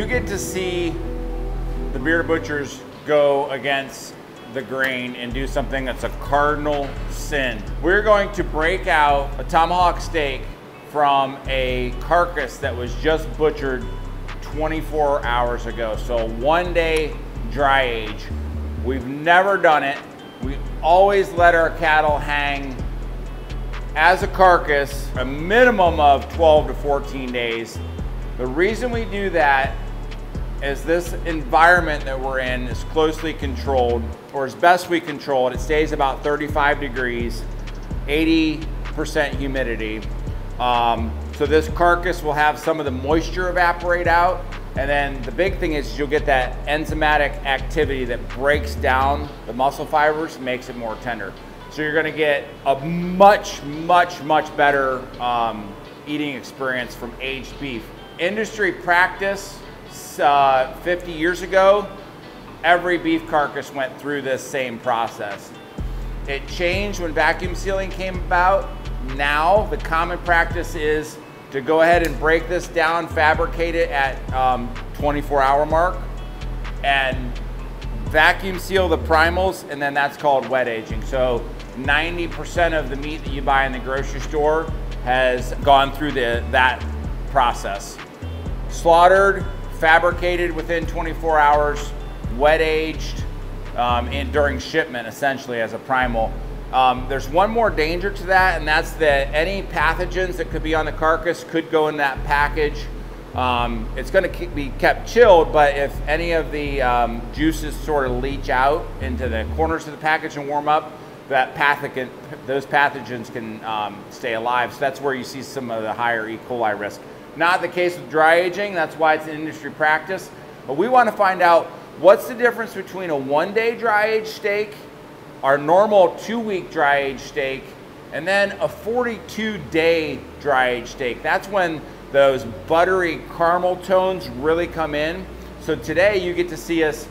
you get to see the bearded butchers go against the grain and do something that's a cardinal sin. We're going to break out a tomahawk steak from a carcass that was just butchered 24 hours ago. So 1 day dry age. We've never done it. We always let our cattle hang as a carcass a minimum of 12 to 14 days. The reason we do that is this environment that we're in is closely controlled, or as best we control it. It stays about 35 degrees, 80% humidity. So this carcass will have some of the moisture evaporate out. And then the big thing is you'll get that enzymatic activity that breaks down the muscle fibers and makes it more tender. So you're gonna get a much better eating experience from aged beef. Industry practice, 50 years ago, every beef carcass went through this same process. It changed when vacuum sealing came about. Now the common practice is to go ahead and break this down, fabricate it at 24-hour mark, and vacuum seal the primals, and then that's called wet aging. So 90% of the meat that you buy in the grocery store has gone through that process. Slaughtered, fabricated within 24 hours, wet aged during shipment, essentially as a primal. There's one more danger to that, and that's that any pathogens that could be on the carcass could go in that package. It's going to be kept chilled, but if any of the juices sort of leach out into the corners of the package and warm up, those pathogens can stay alive. So that's where you see some of the higher E. coli risk. Not the case with dry aging. That's why it's an industry practice. But we want to find out what's the difference between a 1 day dry aged steak, our normal 2-week dry aged steak, and then a 42-day dry aged steak. That's when those buttery caramel tones really come in. So today you get to see us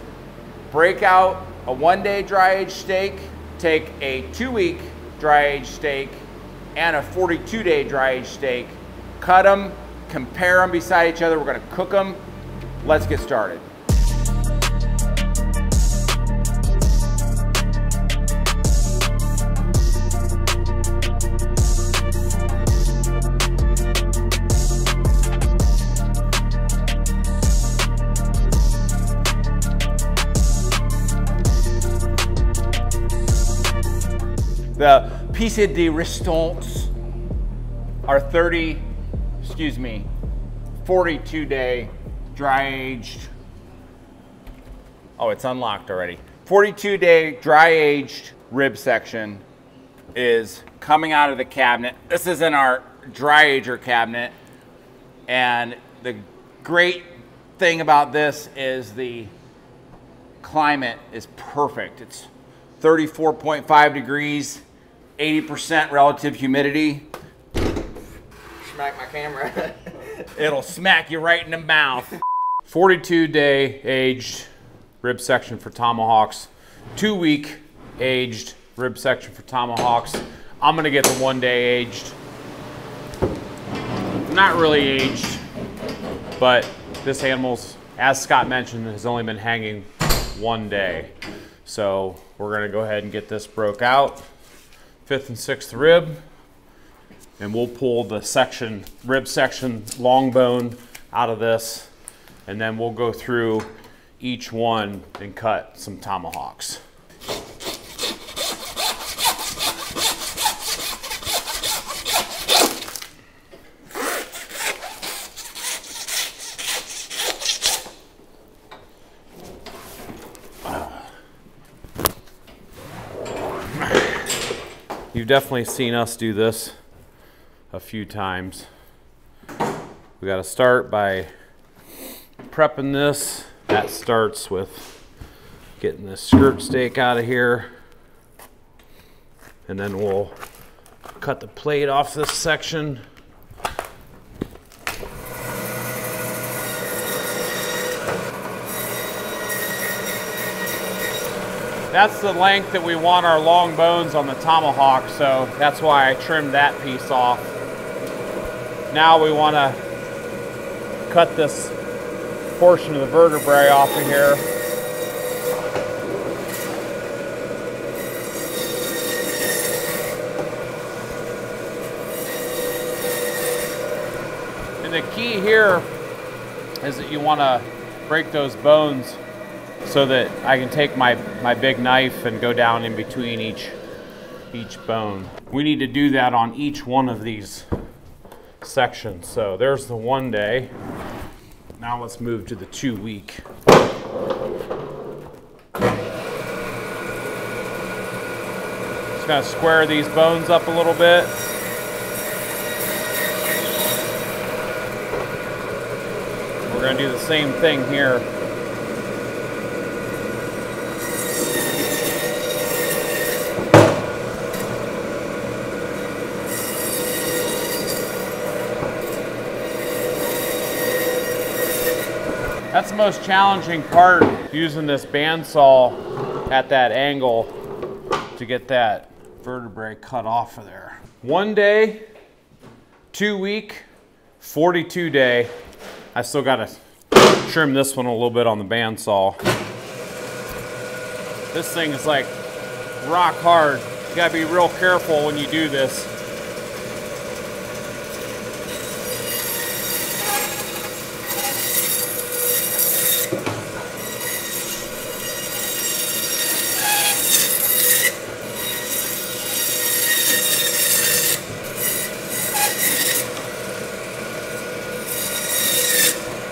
break out a 1 day dry aged steak, take a 2-week dry aged steak, and a 42-day dry aged steak, cut them, compare them beside each other. We're going to cook them. Let's get started. The pièces de résistance are 42-day dry aged. Oh, it's unlocked already. 42-day dry aged rib section is coming out of the cabinet. This is in our DRYAGER cabinet. And the great thing about this is the climate is perfect. It's 34.5 degrees, 80% relative humidity. Smack my camera. It'll smack you right in the mouth. 42-day aged rib section for tomahawks. 2-week aged rib section for tomahawks. I'm gonna get the 1 day aged. Not really aged, but this animal's, as Scott mentioned, has only been hanging 1 day. So we're gonna go ahead and get this broke out. 5th and 6th rib. And we'll pull the rib section, long bone out of this, and then we'll go through each one and cut some tomahawks. You've definitely seen us do this a few times. We got to start by prepping this. That starts with getting this skirt steak out of here, and then we'll cut the plate off this section. That's the length that we want our long bones on the tomahawk, so that's why I trimmed that piece off. Now we want to cut this portion of the vertebrae off of here. And the key here is that you want to break those bones so that I can take my big knife and go down in between each bone. We need to do that on each one of these sections. So there's the 1 day. Now let's move to the 2 week. Just gonna square these bones up a little bit. We're gonna do the same thing here. That's the most challenging part, using this bandsaw at that angle to get that vertebrae cut off of there. 1 day, 2 week, 42 day. I still gotta trim this one a little bit on the bandsaw. This thing is like rock hard. You gotta be real careful when you do this.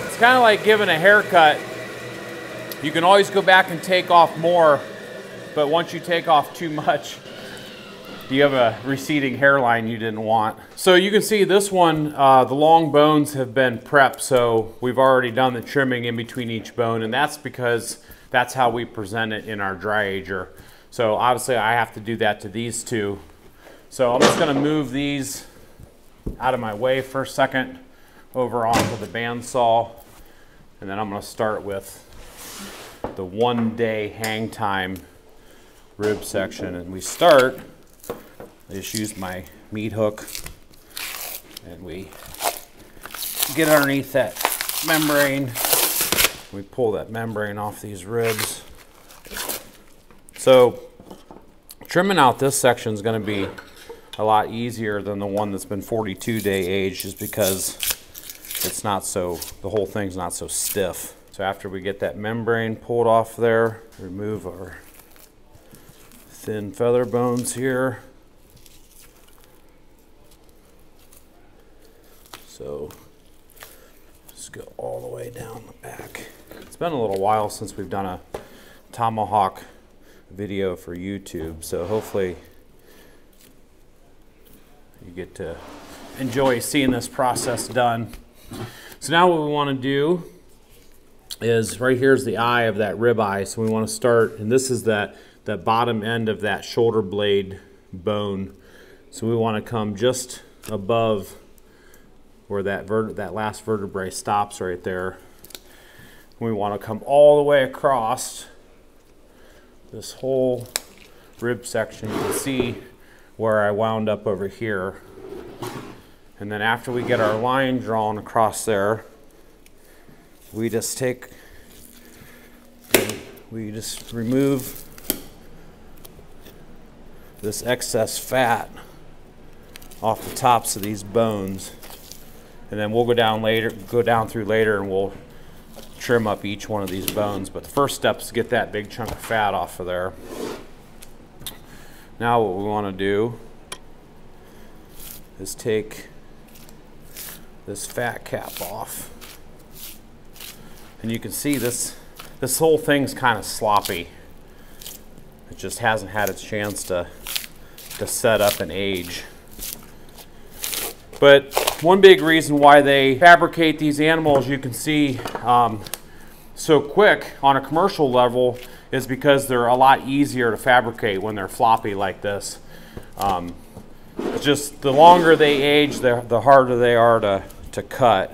It's kind of like giving a haircut. You can always go back and take off more, but once you take off too much, you have a receding hairline you didn't want. So you can see this one, the long bones have been prepped, so we've already done the trimming in between each bone, and that's because that's how we present it in our dry ager. So obviously I have to do that to these two. So I'm just gonna move these out of my way for a second over onto the bandsaw. And then I'm going to start with the 1 day hang time rib section. And we start, I just use my meat hook and we get underneath that membrane. We pull that membrane off these ribs. So trimming out this section is going to be a lot easier than the one that's been 42 day aged, just because it's not so, the whole thing's not so stiff. So after we get that membrane pulled off there, remove our thin feather bones here. So just go all the way down the back. It's been a little while since we've done a tomahawk video for YouTube, so hopefully you get to enjoy seeing this process done. So now what we want to do is, right here's the eye of that rib eye. So we want to start, and this is that bottom end of that shoulder blade bone. So we want to come just above where that last vertebrae stops right there. We want to come all the way across this whole rib section. You can see where I wound up over here. And then after we get our line drawn across there, we just remove this excess fat off the tops of these bones. And then we'll go down through later and we'll trim up each one of these bones. But the first step is to get that big chunk of fat off of there. Now what we want to do is take this fat cap off. And you can see this whole thing's kind of sloppy. It just hasn't had its chance to set up and age. But one big reason why they fabricate these animals, you can see, so quick on a commercial level is because they're a lot easier to fabricate when they're floppy like this. It's just the longer they age, the harder they are to cut.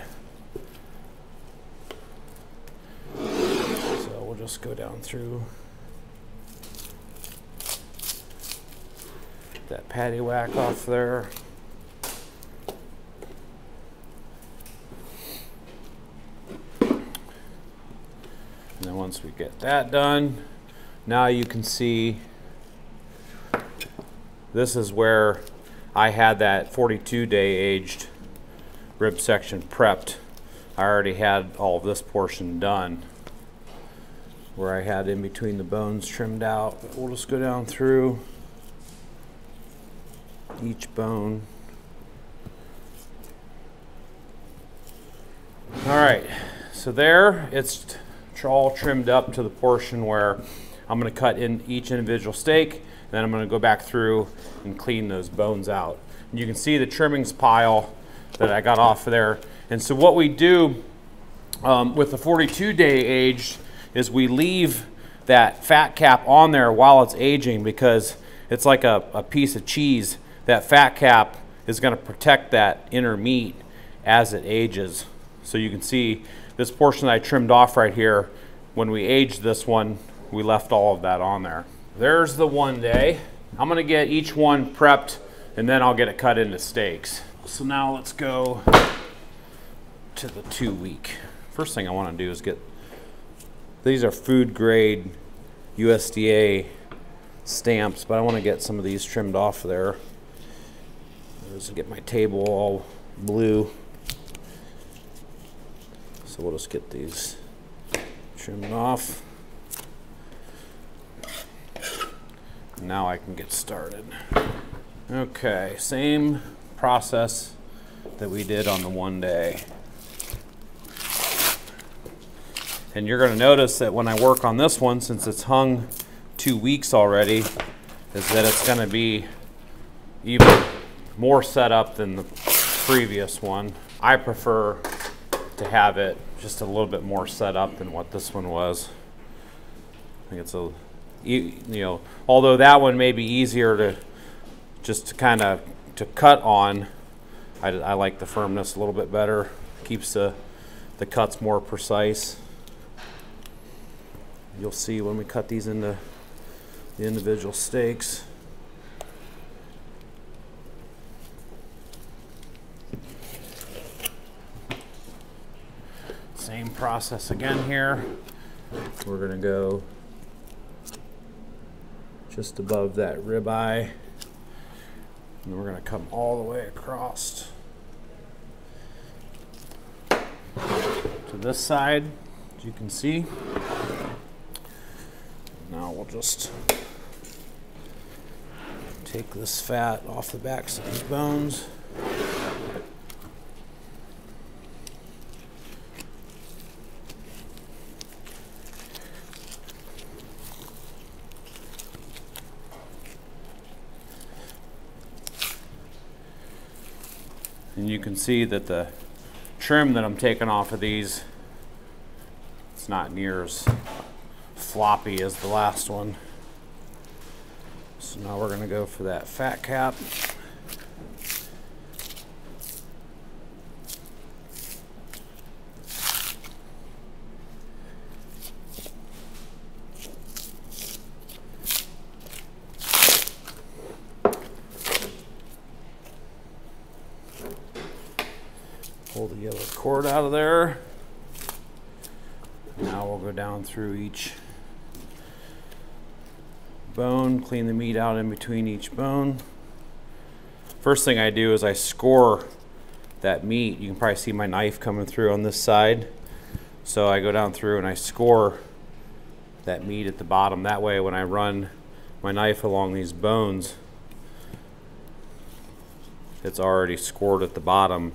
So we'll just go down through that patty whack off there. once we get that done, now you can see this is where I had that 42-day aged rib section prepped. I already had all of this portion done, where I had in between the bones trimmed out. But we'll just go down through each bone. All right, so there it's all trimmed up to the portion where I'm going to cut in each individual steak, and then I'm going to go back through and clean those bones out. And you can see the trimmings pile that I got off of there. And so what we do with the 42-day aged is we leave that fat cap on there while it's aging, because it's like a piece of cheese. That fat cap is going to protect that inner meat as it ages. So you can see this portion that I trimmed off right here, when we aged this one, we left all of that on there. There's the 1 day. I'm going to get each one prepped, and then I'll get it cut into steaks. So now let's go to the 2 week. First thing I want to do is get, these are food grade USDA stamps, but I want to get some of these trimmed off of there. Just get my table all blue. So we'll just get these trimmed off. Now I can get started. Okay, same process that we did on the 1 day. And you're going to notice that when I work on this one, since it's hung 2 weeks already, is that it's going to be even more set up than the previous one. I prefer to have it just a little bit more set up than what this one was. I think it's a, you know, although that one may be easier to just to kind of to cut on, I like the firmness a little bit better. Keeps the cuts more precise. You'll see when we cut these into the individual steaks. Same process again here. We're going to go just above that ribeye, and we're going to come all the way across to this side, as you can see. Now we'll just take this fat off the backs of these bones. And you can see that the trim that I'm taking off of these, it's not near as floppy as the last one. So now we're going to go for that fat cap. Pull the yellow cord out of there. Now we'll go down through each bone, clean the meat out in between each bone. First thing I do is I score that meat. You can probably see my knife coming through on this side. So I go down through and I score that meat at the bottom. That way when I run my knife along these bones, it's already scored at the bottom,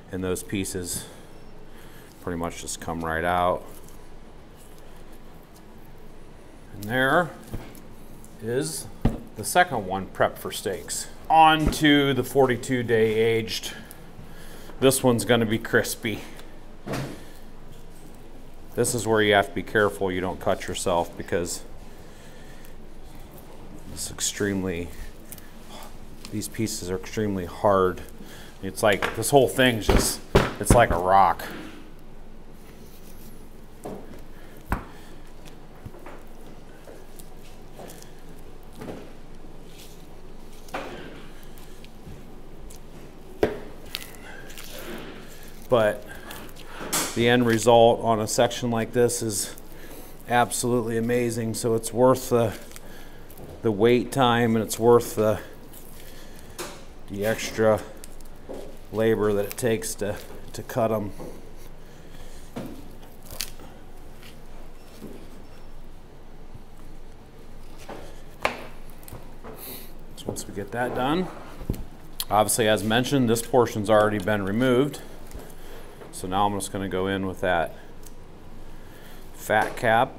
and those pieces pretty much just come right out. And there is the second one prepped for steaks. On to the 42-day aged. This one's going to be crispy. This is where you have to be careful you don't cut yourself, because these pieces are extremely hard. It's like this whole thing's just, it's like a rock. But the end result on a section like this is absolutely amazing. So it's worth the wait time, and it's worth the extra labor that it takes to cut them. So once we get that done, obviously as mentioned, this portion's already been removed. So now I'm just going to go in with that fat cap.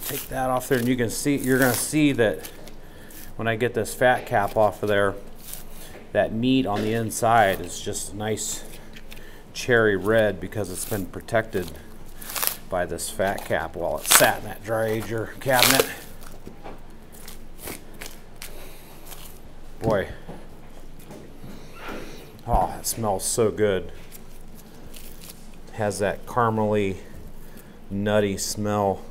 Take that off there, and you can see, you're going to see that when I get this fat cap off of there, that meat on the inside is just nice cherry red because it's been protected by this fat cap while it sat in that DRYAGER cabinet. Boy, oh, it smells so good. It has that caramely, nutty smell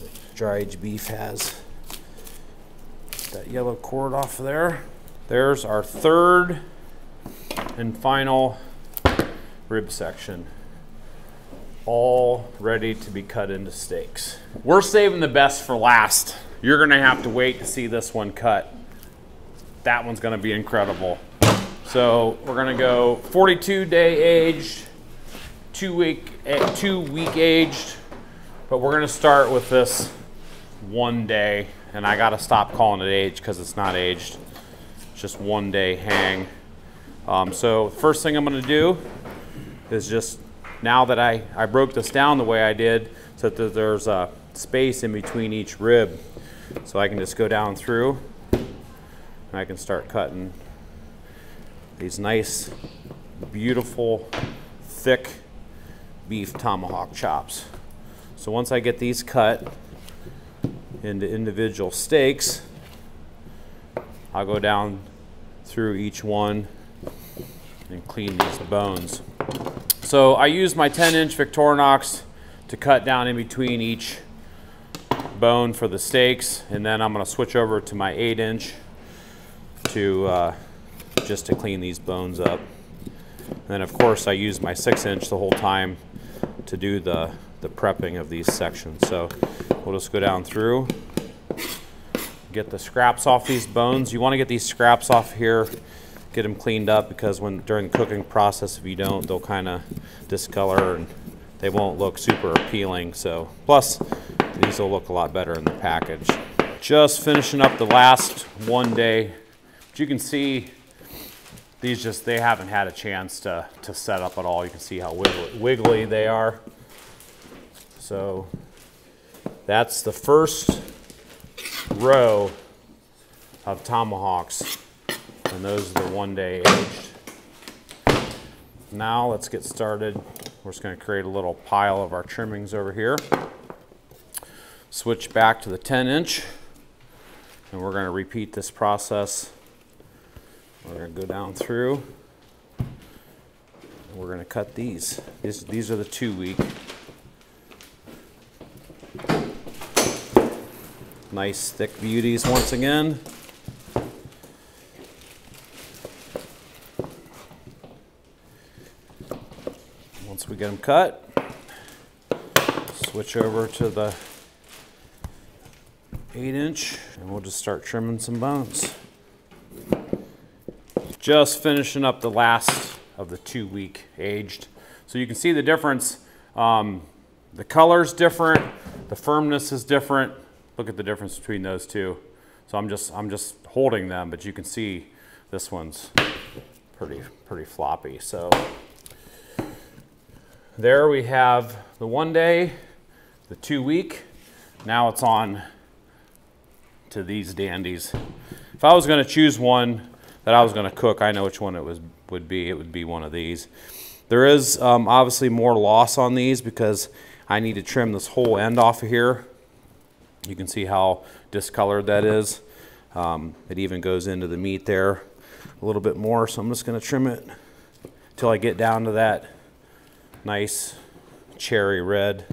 that dry-aged beef has. That yellow cord off of there. There's our third and final rib section, all ready to be cut into steaks. We're saving the best for last. You're gonna have to wait to see this one cut. That one's gonna be incredible. So we're gonna go 42-day aged, 2 week aged, but we're gonna start with this 1 day, and I gotta stop calling it aged because it's not aged. It's just 1 day hang. So the first thing I'm gonna do is just, now that I broke this down the way I did, so that there's a space in between each rib, so I can just go down through and I can start cutting these nice, beautiful, thick beef tomahawk chops. So once I get these cut into individual steaks, I'll go down through each one and clean these bones. So I use my 10-inch Victorinox to cut down in between each bone for the steaks, and then I'm going to switch over to my 8-inch to just to clean these bones up. And then of course I use my 6-inch the whole time to do the prepping of these sections. So we'll just go down through, get the scraps off these bones. You want to get these scraps off here, get them cleaned up, because during the cooking process, if you don't, they'll kind of discolor and they won't look super appealing. So plus these will look a lot better in the package. Just finishing up the last 1 day. But you can see these they haven't had a chance to set up at all. You can see how wiggly they are. So that's the first row of tomahawks, and those are the 1 day aged. Now let's get started. We're just going to create a little pile of our trimmings over here. Switch back to the 10-inch, and we're going to repeat this process. We're going to go down through, and we're going to cut these. These are the 2 week. Nice thick beauties once again. Once we get them cut, switch over to the 8-inch, and we'll just start trimming some bones. Just finishing up the last of the 2 week aged. So you can see the difference. The color's different, the firmness is different. Look at the difference between those two. So I'm just holding them, but you can see this one's pretty floppy. So there we have the 1 day, the 2 week. Now it's on to these dandies. If I was going to choose one that I was going to cook, I know which one it would be. It would be one of these. There is obviously more loss on these because I need to trim this whole end off of here. You can see how discolored that is. It even goes into the meat there a little bit more, so I'm just going to trim it until I get down to that nice cherry red.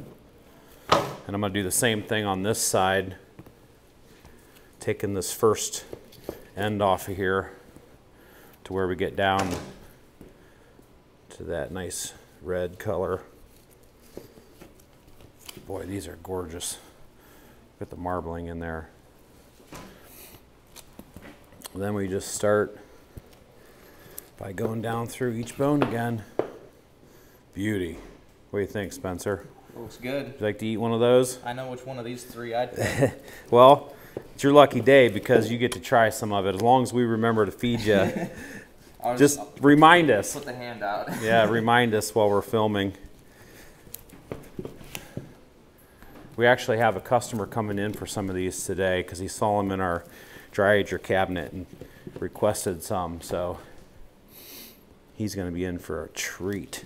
And I'm going to do the same thing on this side, taking this first end off of here to where we get down to that nice red color. Boy, these are gorgeous. Got the marbling in there. And then we just start by going down through each bone again. Beauty. What do you think, Spencer? Looks good. Would you like to eat one of those? I know which one of these three I'd pick. Well, it's your lucky day because you get to try some of it as long as we remember to feed you. Just remind us. Put the hand out. Yeah, remind us while we're filming. We actually have a customer coming in for some of these today because he saw them in our DRYAGER cabinet and requested some, so he's going to be in for a treat.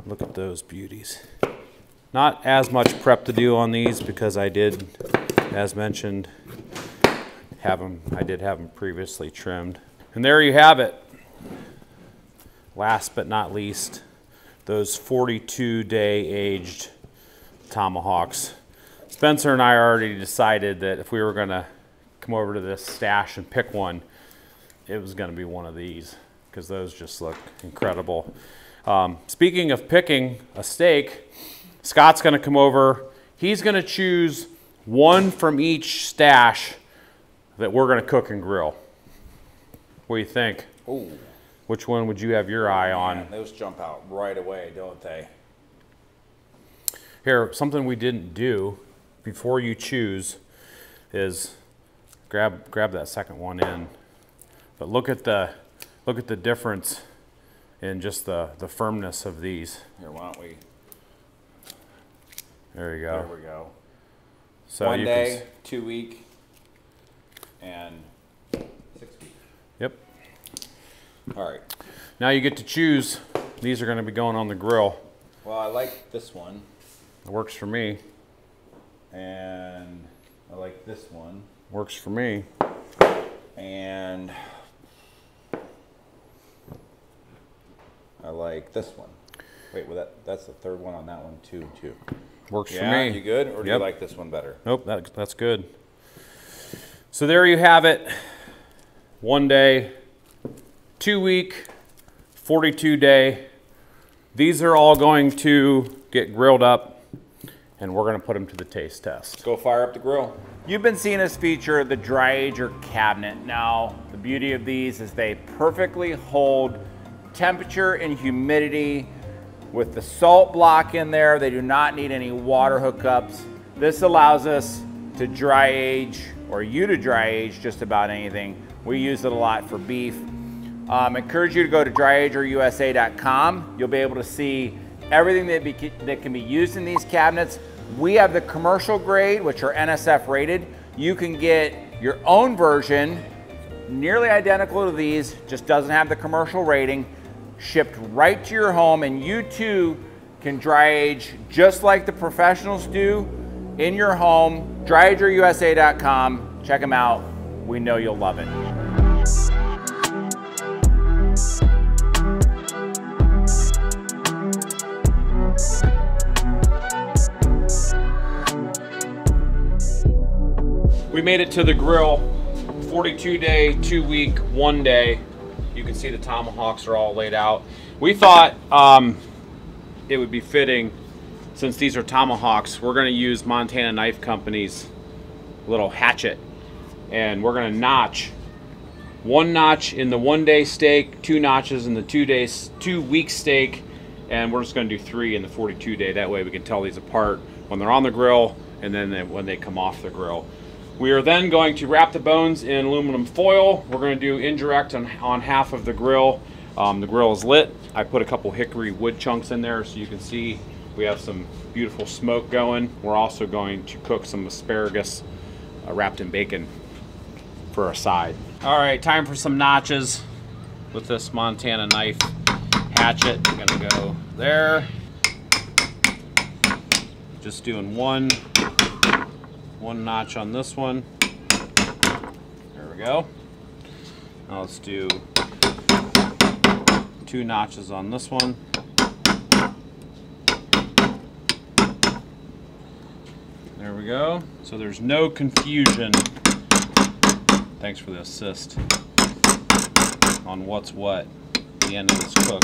Look at those beauties. Not as much prep to do on these because I did, as mentioned, I did have them previously trimmed. And there you have it. Last but not least, those 42-day aged Tomahawks. Spencer and I already decided that if we were going to come over to this stash and pick one, it was going to be one of these because those just look incredible. Speaking of picking a steak, Scott's going to come over. He's going to choose one from each stash that we're going to cook and grill. What do you think? Ooh. Which one would you have your eye on? Man, those jump out right away, don't they? Here, something we didn't do before you choose is grab that second one in. But look at the difference in just the firmness of these. Here, why don't we? There you go. There we go. So 1 day, 2 week, and 6 weeks. Yep. All right. Now you get to choose. These are going to be going on the grill. Well, I like this one. It works for me. And I like this one. Works for me. And I like this one. Wait, well that's the third one on that one too. Works for Yeah, me. you good? Or do Yep. you like this one better? Nope, that's good. So there you have it. 1 day, 2 week, 42 day. These are all going to get grilled up and we're going to put them to the taste test. Go fire up the grill. You've been seeing us feature the DRYAGER Cabinet. Now, the beauty of these is they perfectly hold temperature and humidity. With the salt block in there, they do not need any water hookups. This allows us to dry age, or you to dry age just about anything. We use it a lot for beef. Encourage you to go to DRYAGERUSA.com. You'll be able to see everything that can be used in these cabinets. We have the commercial grade, which are NSF rated. You can get your own version, nearly identical to these, just doesn't have the commercial rating, shipped right to your home, and you too can dry age just like the professionals do in your home. DRYAGERUSA.com. Check them out. We know you'll love it. We made it to the grill. 42 day, 2 week, 1 day. You can see the tomahawks are all laid out. We thought it would be fitting, since these are tomahawks, we're going to use Montana Knife Company's little hatchet, and we're going to notch 1 notch in the 1 day steak, 2 notches in the 2 week steak, and we're just going to do 3 in the 42 day. That way we can tell these apart when they're on the grill and then when they come off the grill. We are then going to wrap the bones in aluminum foil. We're going to do indirect on half of the grill. The grill is lit. I put a couple hickory wood chunks in there so you can see we have some beautiful smoke going. We're also going to cook some asparagus wrapped in bacon for a side. All right, time for some notches with this Montana knife hatchet. I'm gonna go there. Just doing one notch on this one. There we go. Now let's do 2 notches on this one. There we go. So there's no confusion. Thanks for the assist. on what's what at the end of this cook.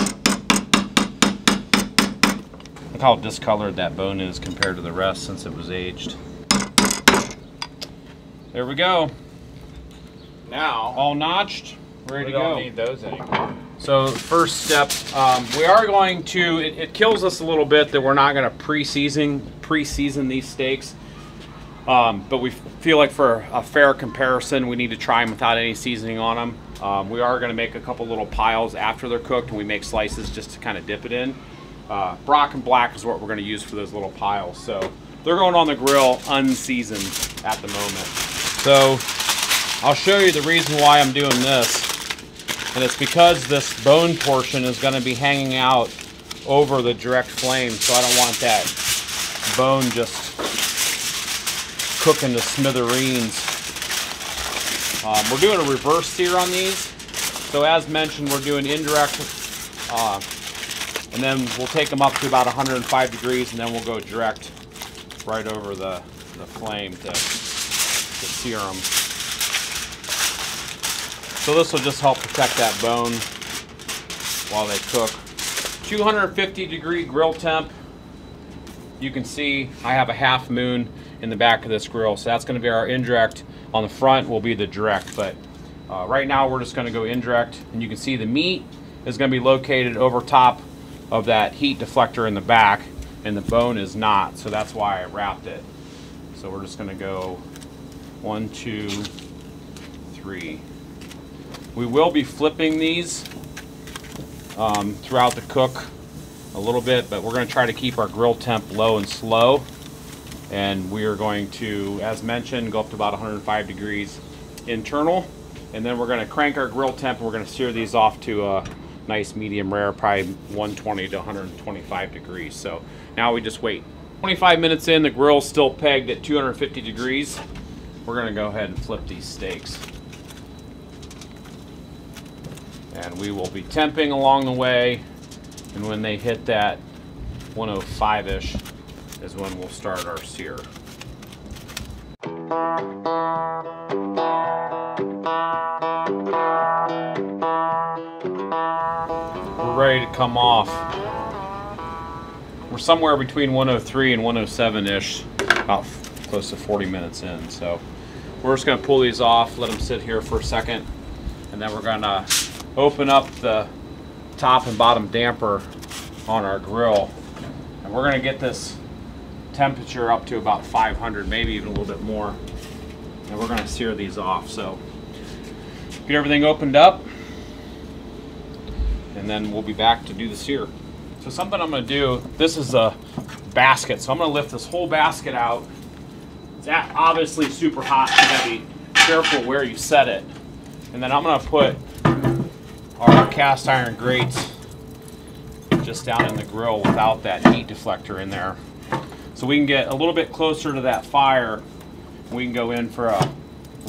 Look how discolored that bone is compared to the rest since it was aged. There we go. Now, All notched, ready we to go. don't need those anymore. So first step, we are going to, it kills us a little bit that we're not going to pre-season these steaks. But we feel like for a fair comparison, we need to try them without any seasoning on them. We are going to make a couple little piles after they're cooked, and we make slices just to kind of dip it in. Brock and black is what we're going to use for those little piles. So they're going on the grill unseasoned at the moment. So I'll show you the reason why I'm doing this. And it's because this bone portion is going to be hanging out over the direct flame. So I don't want that bone just cooking to smithereens. We're doing a reverse sear on these. So as mentioned, we're doing indirect, and then we'll take them up to about 105 degrees, and then we'll go direct right over the flame to sear them. So this will just help protect that bone while they cook. 250 degree grill temp. You can see I have a half moon in the back of this grill, so that's going to be our indirect. On the front will be the direct, but right now we're just going to go indirect, and you can see the meat is going to be located over top of that heat deflector in the back, and the bone is not, so that's why I wrapped it. So we're just going to go 1, 2, 3. We will be flipping these throughout the cook a little bit, but we're going to try to keep our grill temp low and slow. And we are going to, as mentioned, go up to about 105 degrees internal. And then we're going to crank our grill temp, and we're going to sear these off to a nice medium rare, probably 120 to 125 degrees. So now we just wait. 25 minutes in, the grill's still pegged at 250 degrees. We're going to go ahead and flip these steaks. And we will be temping along the way, and when they hit that 105-ish is when we'll start our sear. We're ready to come off. We're somewhere between 103 and 107-ish, about close to 40 minutes in. So we're just going to pull these off, let them sit here for a second, and then we're going to open up the top and bottom damper on our grill, and we're going to get this temperature up to about 500, maybe even a little bit more, and we're going to sear these off. So get everything opened up, and then we'll be back to do the sear. So something I'm going to do, this is a basket, so I'm going to lift this whole basket out. It's obviously super hot, so you got to be careful where you set it. And then I'm going to put our cast iron grates just down in the grill without that heat deflector in there, so we can get a little bit closer to that fire. We can go in for a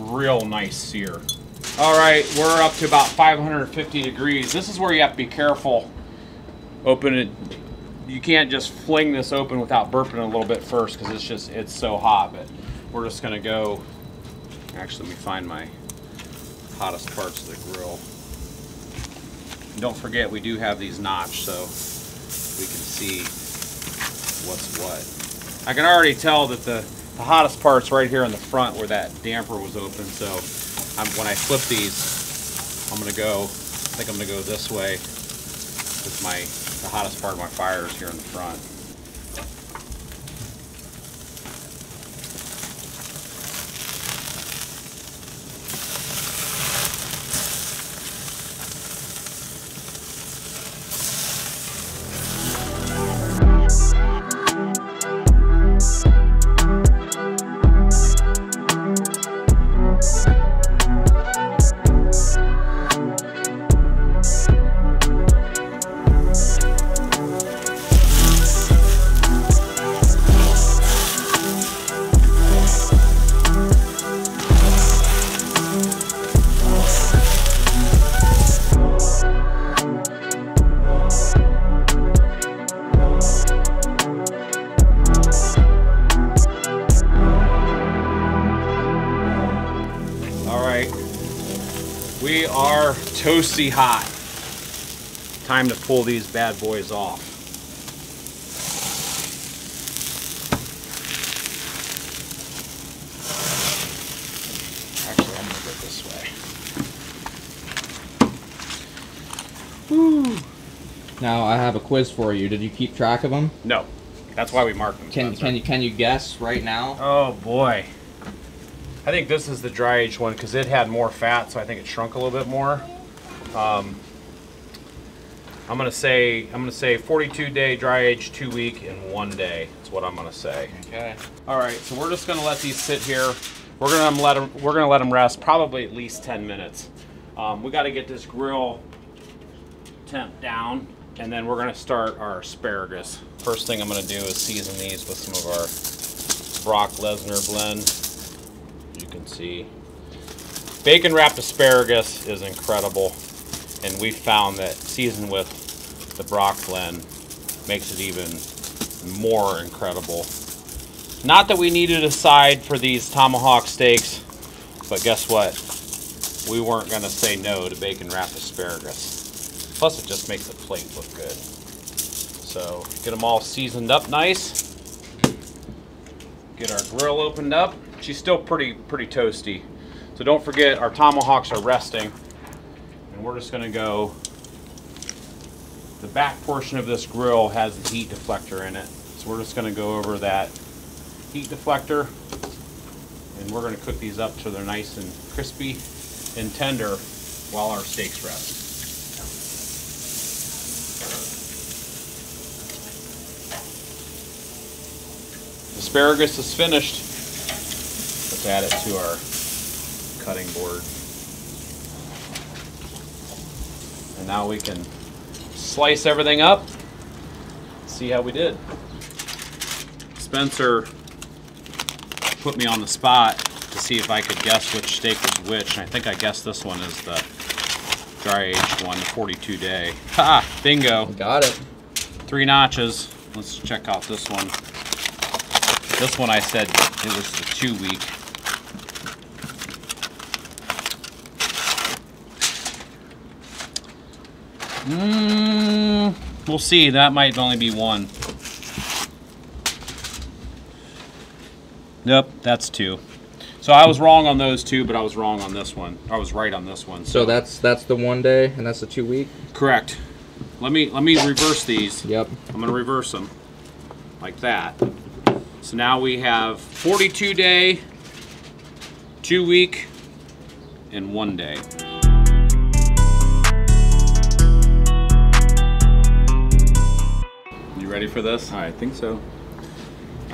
real nice sear. All right, we're up to about 550 degrees. This is where you have to be careful. Open it. You can't just fling this open without burping it a little bit first, because it's so hot. But we're just gonna go. Actually, let me find my hottest parts of the grill. And don't forget, we do have these notched, so we can see what's what. I can already tell that the hottest part's right here in the front where that damper was open. So when I flip these, I think I'm gonna go this way with the hottest part of my fire is here in the front. toasty hot. Time to pull these bad boys off. Actually, I'm gonna go this way. Woo. Now I have a quiz for you. Did you keep track of them? No, that's why we marked them. Can you guess right now? Oh boy. I think this is the dry aged one because it had more fat, so I think it shrunk a little bit more. I'm gonna say 42-day dry age, 2 week, and 1 day. That's what I'm gonna say. Okay. All right, so we're just gonna let these sit here. We're gonna let them rest probably at least 10 minutes. We got to get this grill temp down, and then we're gonna start our asparagus. First thing I'm gonna do is season these with some of our Brock Lesnar blend. You can see bacon wrapped asparagus is incredible, and we found that seasoned with the Brock blend makes it even more incredible. Not that we needed a side for these tomahawk steaks, but guess what? We weren't going to say no to bacon wrapped asparagus. Plus it just makes the plate look good. So get them all seasoned up nice. Get our grill opened up. She's still pretty toasty. So don't forget our tomahawks are resting. And we're just gonna go, the back portion of this grill has the heat deflector in it. So we're just gonna go over that heat deflector, and we're gonna cook these up so they're nice and crispy and tender while our steaks rest. Asparagus is finished. Let's add it to our cutting board. And now we can slice everything up. See how we did. Spencer put me on the spot to see if I could guess which steak was which. And I think I guessed this one is the dry aged one, the 42 day. Ha! Bingo. Got it. 3 notches. Let's check out this one. This one I said it was the 2 week. We'll see. That might only be 1. Nope, that's 2. So I was wrong on those 2, but I was wrong on this one. I was right on this one. So that's the 1 day, and that's the 2 week. Correct. Let me reverse these. Yep. I'm gonna reverse them like that. So now we have 42 day, 2 week, and 1 day. You ready for this? I think so.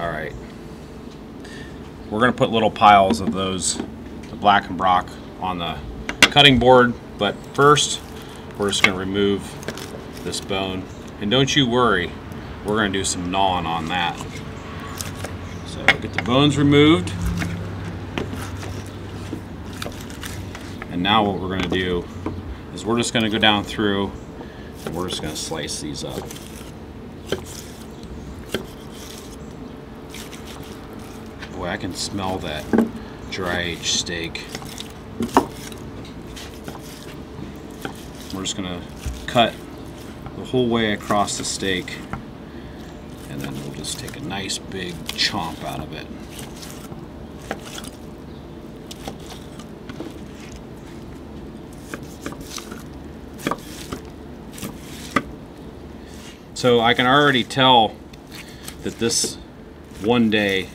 All right. We're gonna put little piles of those, the Black and Brock, on the cutting board, but first we're just gonna remove this bone. And don't you worry, we're gonna do some gnawing on that. So get the bones removed. And now what we're gonna do is we're just gonna go down through and we're just gonna slice these up. Boy, I can smell that dry aged steak. We're just gonna cut the whole way across the steak, and then we'll just take a nice big chomp out of it. So I can already tell that this 1 day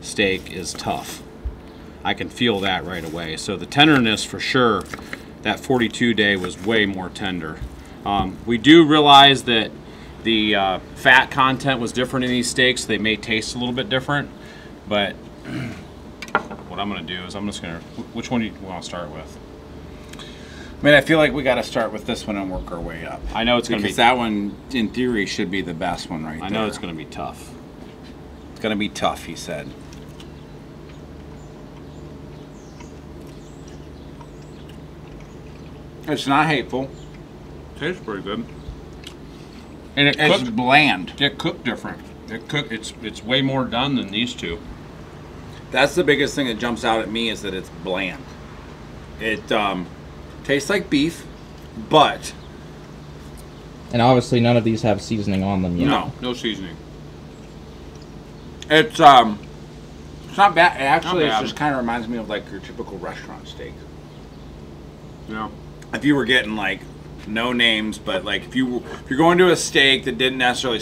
steak is tough. I can feel that right away. So the tenderness for sure, that 42 day was way more tender. We do realize that the fat content was different in these steaks. They may taste a little bit different, but what I'm gonna do is I'm just gonna, which one do you want to start with? I mean, I feel like we got to start with this one and work our way up. I know it's gonna be, because that one, in theory, should be the best one right there. I know it's gonna be tough. It's gonna be tough, he said. It's not hateful. Tastes pretty good. And it's bland. It cooked different. It's way more done than these two. That's the biggest thing that jumps out at me, is that it's bland. It tastes like beef, but And obviously none of these have seasoning on them yet. No seasoning. it's not bad. Actually, Not bad. it just kind of reminds me of like your typical restaurant steak. Yeah. If you were getting like no names, but like if you're going to a steak that didn't necessarily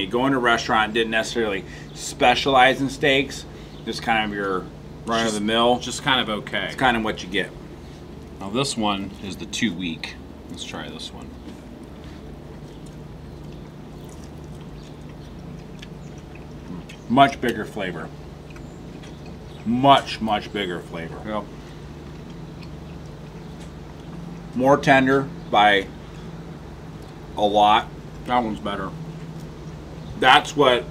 going to a restaurant and didn't necessarily specialize in steaks, just kind of your run of the mill, Just kind of okay. it's kind of what you get. Now this one is the 2 week. Let's try this one. Much bigger flavor. Much bigger flavor. Yep. More tender by a lot. That one's better. That's what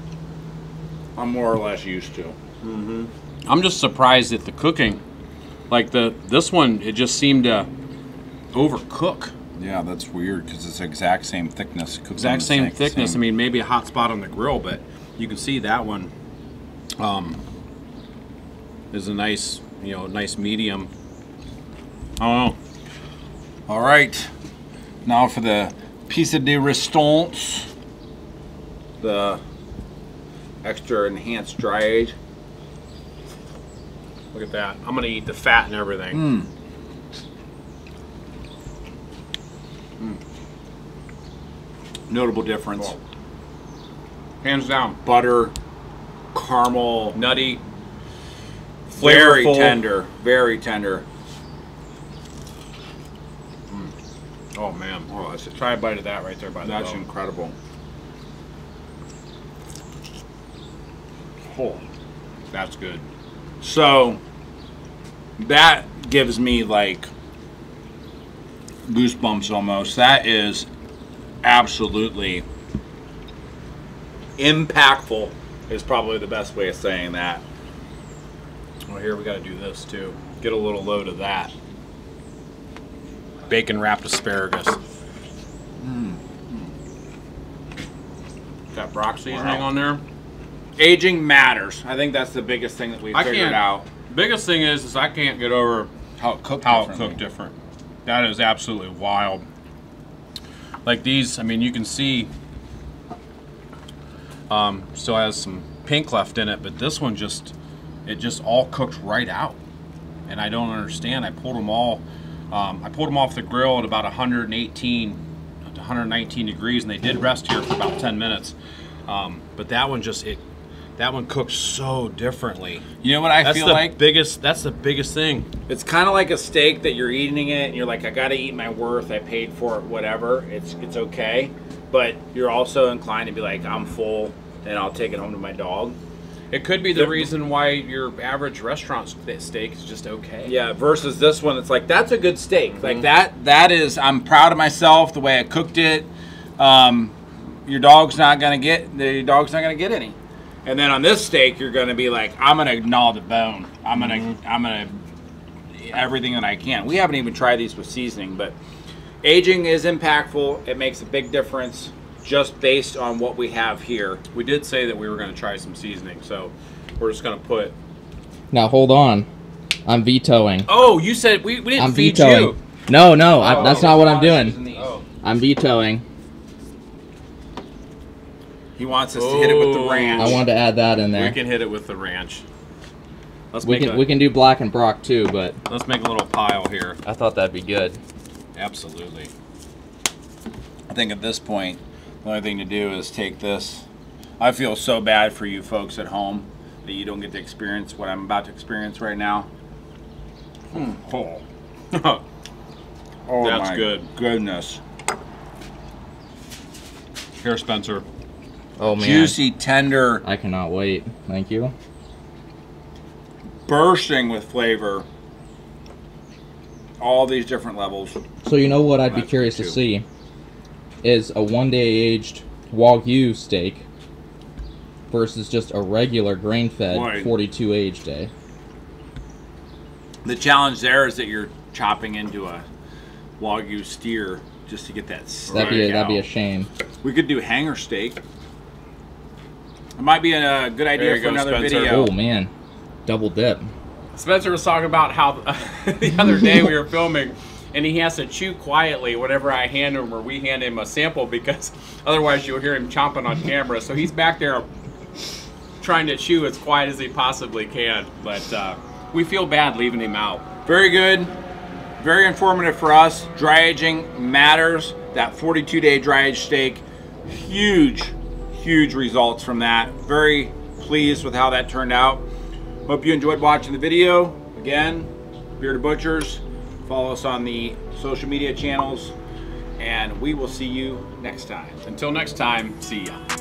I'm more or less used to. I'm just surprised at the cooking. Like this one, it just seemed to overcook. Yeah, that's weird because it's the exact same thickness. Exact same thickness. I mean, maybe a hot spot on the grill, but you can see that one is a nice, nice medium. I don't know. All right, now for the piece de resistance, the extra enhanced dry age. Look at that. I'm gonna eat the fat and everything. Notable difference. Hands down. Butter, caramel, Nutty. very Flavorful. tender, very tender. Oh man. Oh, Try a bite of that right there by the that's bone. incredible. Oh, that's good. So that gives me like goosebumps almost. That is absolutely impactful, is probably the best way of saying that. Well, here we got to do this too. Get a little load of that. Bacon wrapped asparagus. Got Brock seasoning on there. Aging matters. I think that's the biggest thing that we figured out. Biggest thing is I can't get over How it cooked how it differently. cooked different. That is absolutely wild. Like these, I mean, you can see still has some pink left in it, but this one it just all cooked right out. And I don't understand. I pulled them all. I pulled them off the grill at about 118 to 119 degrees, and they did rest here for about 10 minutes. But that one that one cooked so differently. You know what I feel like? That's the biggest thing. It's kind of like a steak that you're eating it and you're like, I gotta eat my worth, I paid for it, whatever. It's okay. But you're also inclined to be like, I'm full and I'll take it home to my dog. It could be the reason why your average restaurant steak is just okay. Yeah, versus this one, it's like, that's a good steak. Like that is, I'm proud of myself, the way I cooked it. Your dog's not gonna get any. And then on this steak, you're gonna be like, I'm gonna gnaw the bone. I'm gonna everything that I can. We haven't even tried these with seasoning, but aging is impactful. It makes a big difference just based on what we have here. We did say that we were going to try some seasoning, so we're just going to put. Now hold on. I'm vetoing. Oh, you said we didn't I'm feed vetoing. you. No, that's not what I'm doing. Oh. I'm vetoing. He wants us to hit it with the ranch. I wanted to add that in there. We can hit it with the ranch. We can do black and Brock too, but Let's make a little pile here. I thought that'd be good. Absolutely. I think at this point, the only thing to do is take this. I feel so bad for you folks at home that you don't get to experience what I'm about to experience right now. Oh. Oh, That's my good. goodness. Here, Spencer. Oh man, Juicy, tender, I cannot wait. Thank you. bursting with flavor. All these different levels. So you know what I'd be That's curious good to too. see is a 1-day aged Wagyu steak versus just a regular grain-fed Right. 42 age day. The challenge there is that you're chopping into a Wagyu steer just to get that steak That'd be a out. shame. We could do hanger steak. It might be a good There idea you for go, another Spencer. video. Oh man, double dip. Spencer was talking about how the other day we were filming, and he has to chew quietly whenever I hand him or we hand him a sample, because otherwise you'll hear him chomping on camera. So he's back there trying to chew as quiet as he possibly can, but we feel bad leaving him out. Very good, very informative for us. Dry aging matters. That 42-day dry age steak, huge results from that. Very pleased with how that turned out. Hope you enjoyed watching the video. Again, Bearded Butchers. Follow us on the social media channels, and we will see you next time. Until next time, see ya.